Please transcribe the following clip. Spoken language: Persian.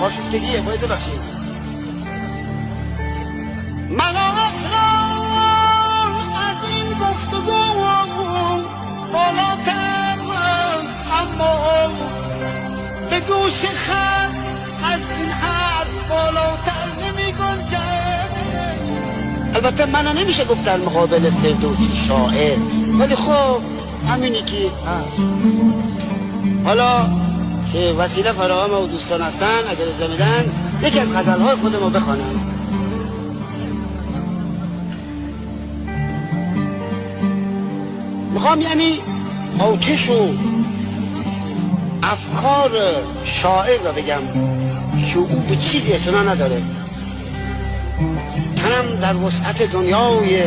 آشفتگیه، باید ببخشید. من اصلا از این گفتگو بالاتر است، اما به گوش خلق از این حرف بالاتر نمی گنجد. البته من نمیشه گفت در مقابل فردوسی شاعر، ولی خب همینی که هست. حالا که وسیله فراهم و دوستان هستن، اگر اجازه میدن یکی از غزل‌های خودمو بخوانم. میخوام یعنی آتش و افکار شاعر را بگم که او به چیزی اعتنا نداره. تنم در وسعت دنیای